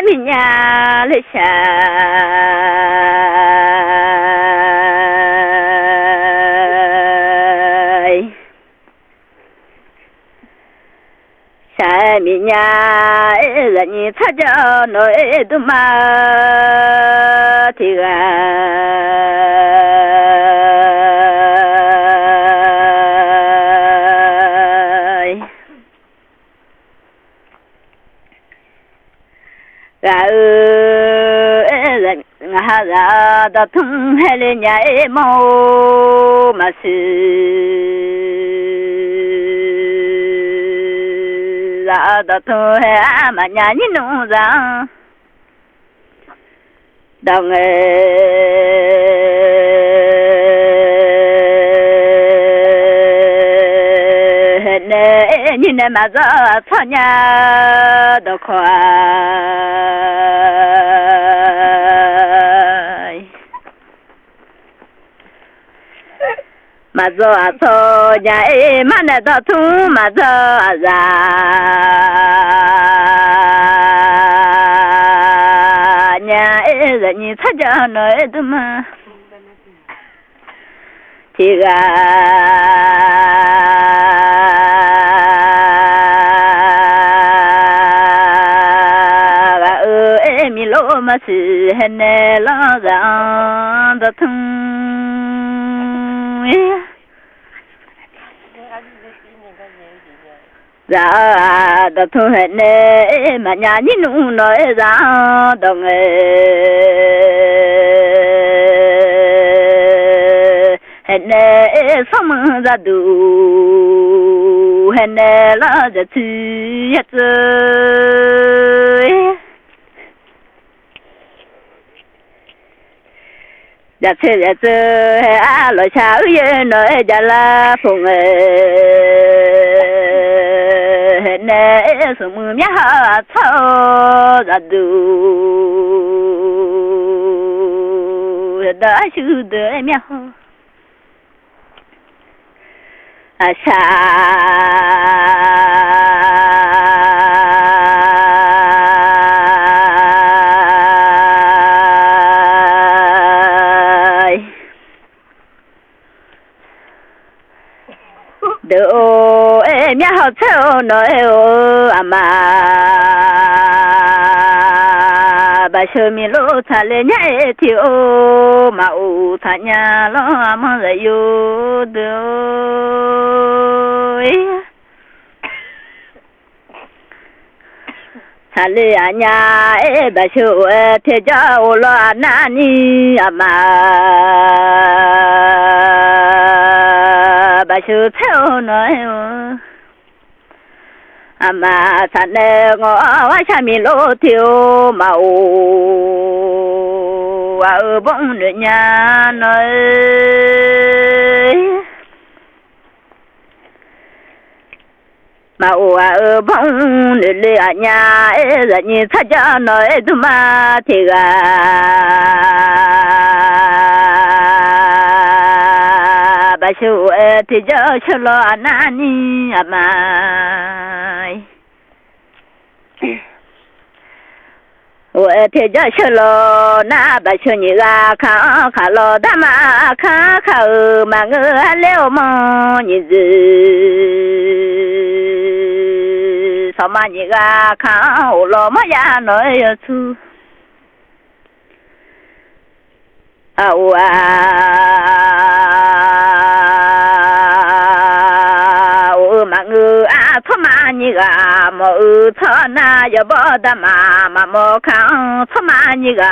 minya le sha minya là ni cha cho nói tu ma thì ga là đã thung hay lên nhà em mô mà sự là đã thung hay mà nhà như nụ ra đồng như này mà ra cho nhà đó khoa mà giờ cho nhà em mà này đó thu mà giờ ra nhà em là như thế cho nói tu mà thì ga em lô mà sự hình lo ra đó thu ra đó thu hết nè mà nhà như nụ nói ra đồng hết nè xong ra đủ hết nè làจะชื่อเจจะเจลอยชาเย็นหน่อยจะลาพงเห็นเน่สมือเมียหาเท่าจะดูได้ชื่อเดเมียอาชาem nhớ theo nói mà bà chơi mi lô thà lên nhảy thiếu mà u thà nhà lo mà lại yêu đôi thà lên nhà bà chơi thế cho lo nani mà bà chưa theo nói mà thằng ngõ cha mi lô thiếu màu ở bông nữa nhà nói màu ở bông nữa nhà là như thật cho nói tu mà thì ga bà chú thì cho lo nani mà thì cho lo na bà chú nhị ra khá lo đa mà khá mà ngư leo mò nhị dư sao mà nhị ra khá lo mà ya nói chú mà ngư thọ mà nhị gà mà thọ na giờ bỏ đa mà mò khang thọ mà nhị gà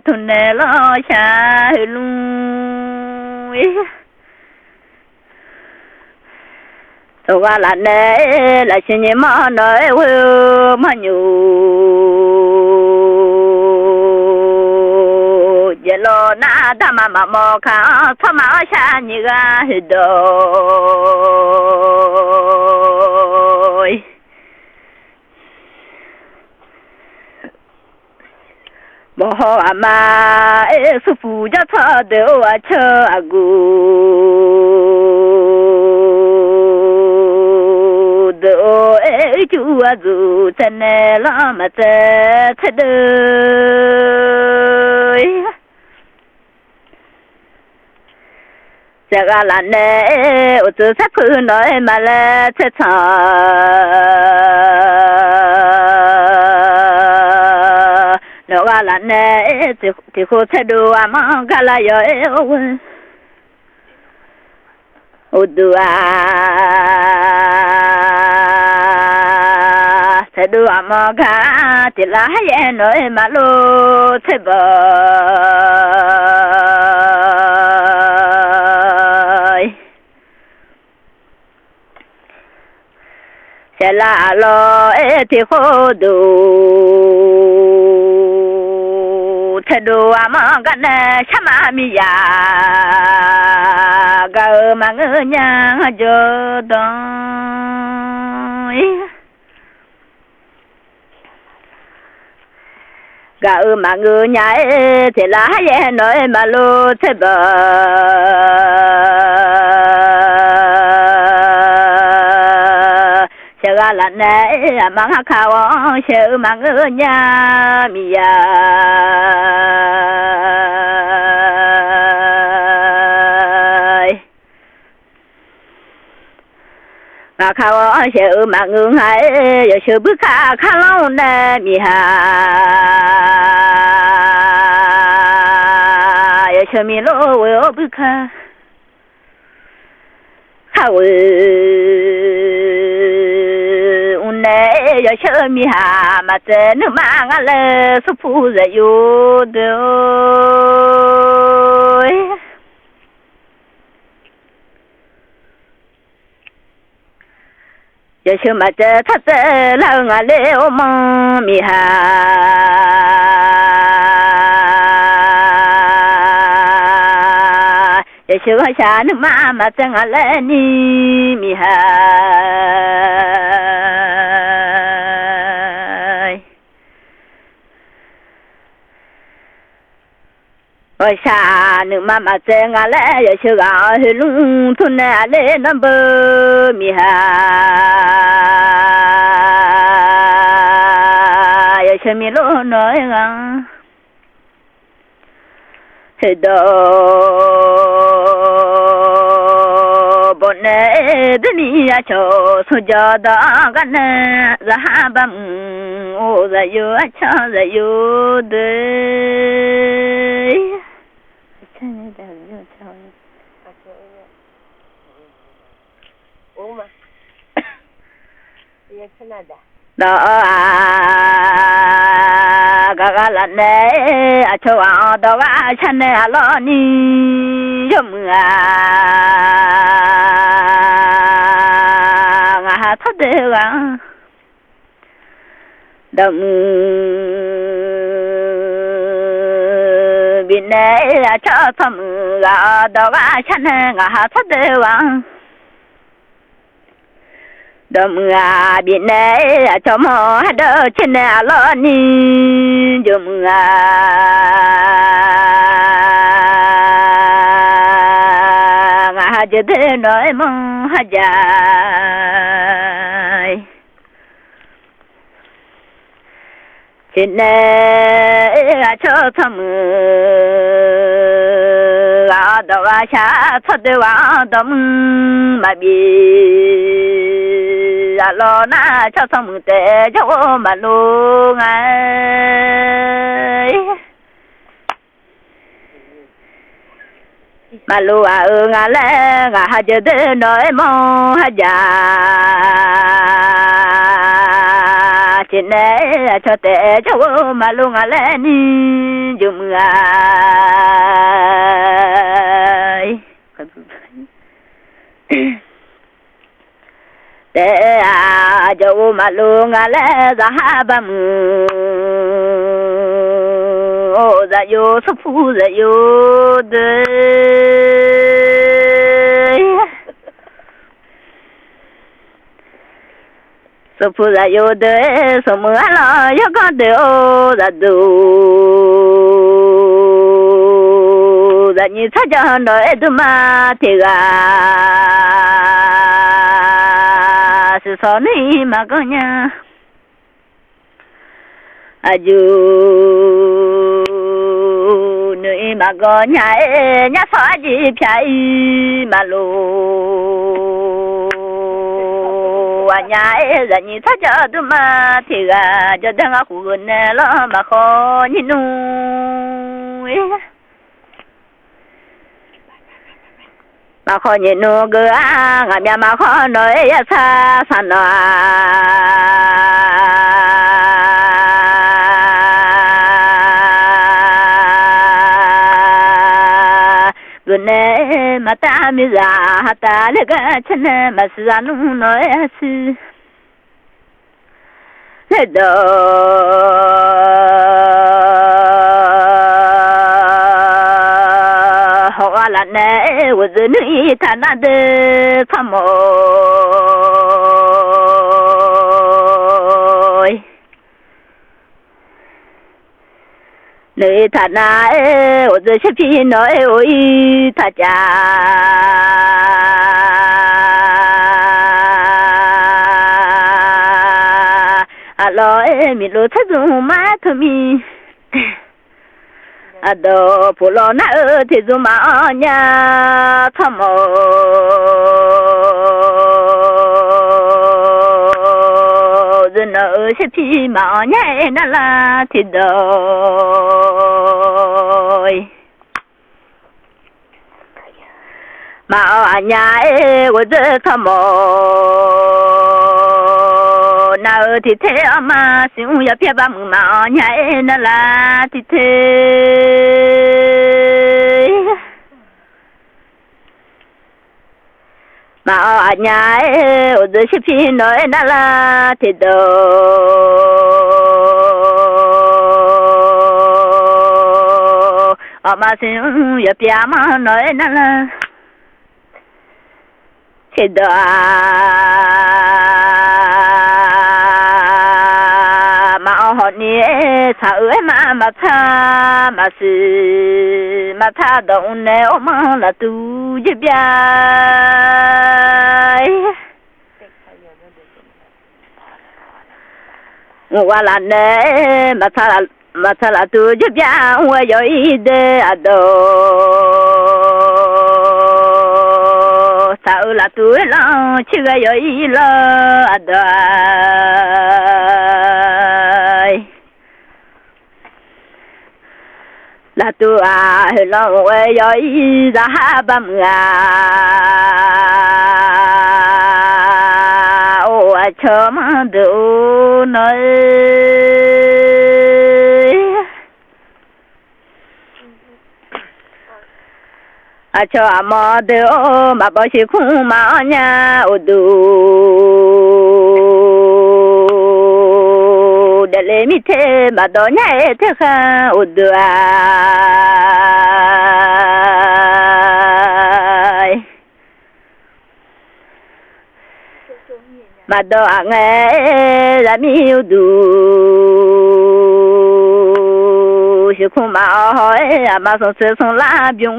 thun nè lo cha lu tôi qua là nè là xin nhị mà nói mà giờ lo na đa mà mò khang thọ mà cha nhị gà đôi bỏ mà sư phụ cho thọ đều chờ agu đều ấy chú à dù chân nè lo mà chết chết đời giờ ga là nè ở chỗ sắc cứ nói mà là chết thà nó ga là nè thì cô sẽ đùa mà ga là rồi ô đùa sẽ đùa mà ga thì là hay nói mà lô sẽ bờ sẽ là lo thì khô đủ thế đủ mà gần chăm mi ya gỡ mà ngỡ nhà cho đôi gỡ mà ngỡ nhà thì là hay nói mà lu thế bờ ga là nè mang khao sợ mang ở nhà mi ya mà khao sợ mang ở hai giờ sợ bước khá lâu nè mi ha giờ sợ mi lô ở bước khá khao giờ chơi mi hà mà trên nước mang ăn lê số phụ dạy yêu đôi giờ chơi mà chơi thật là ngã lê ôm mi hà giờ chơi hơi xa nước mà chơi ngã lê ni mi hà ôi xa nước mà chơi ngã lẽ giờ chơi gà hơi lung thôn nè lên năm bơ mi hà giờ chơi mi lô nói ngang thế đó bọn nè đến đi cho số giờ đó gần ra băm ô ra yêu cho ra yêu đấy đó gaga là nè cho đó ga chân nè lo ni yum ngà thắt đeo đầm bên nè cho thầm đó ga chân nè ngà thắt đeo đầm bên nè cho mò đỡ chân nè lo ni yum giờ thế nói mong hát dài trên này cho thầm đó là cha thật đấyว่าđâm mà bị lo na cho thầm tệ cho mà luôn ai mà lu ngà lẽ ngà hà giờ thế nói mong hà già trên này cho tệ cho mà lu ngà lẽ ni dùng ngà tệ cho mà lu ngà lẽ ra băm ô ra yo số phụ ra yo đấy số phụ ra yo đấy số mưa lo yo có đều ra đủ ra như sao cho nói tu mà thì sự so ni mà có nhà dù nơi mà có nhà nhà xóa gì phải mà lù nhà là như thế cho tôi mà thì là cho đang ở khu vực này lo mà khó như nuôi mà khó như nuôi cứ ngắm nhà mà khó nói xa xa nó gần này mà ta mới ra ta lấy cái chân mà ra nu nói sự thế đó họ là này của dân nữ thằng nào để tham mồi nơi thằng nào ở dưới xếp phi nói ôi thà cha alo mi lo thà dùng má thôi mi đó phụ lo na thì dùng má nhà tham mồ dân ở xếp phi mà nhà nó là thì đôi mà ở nhà của dân tham mồ nào thì thế mà xin ya phía bằng mà nhà nó là thì thế mà ở nhà ở dưới xếp phi nói nó là thì đâu mà xin ya phía mà nói nó là thì đó mà họ nhớ sao mà tha mà sự mà tha động nếu mà là tu giúp ya qua là nè mà tha là tu giúp ya qua rồi để đó sao là tu lo chưa rồi lo đó là tu lo rồi ra băm ô cho mà đủ nói cho mà đủ mà bao nhiêu khung mà nhà ô đủ để lấy mi thế mà đó nhà thế ha ô đủ mà đó nghe là mi ô đủ chỉ khung mà hỏi mà sống sống la biếng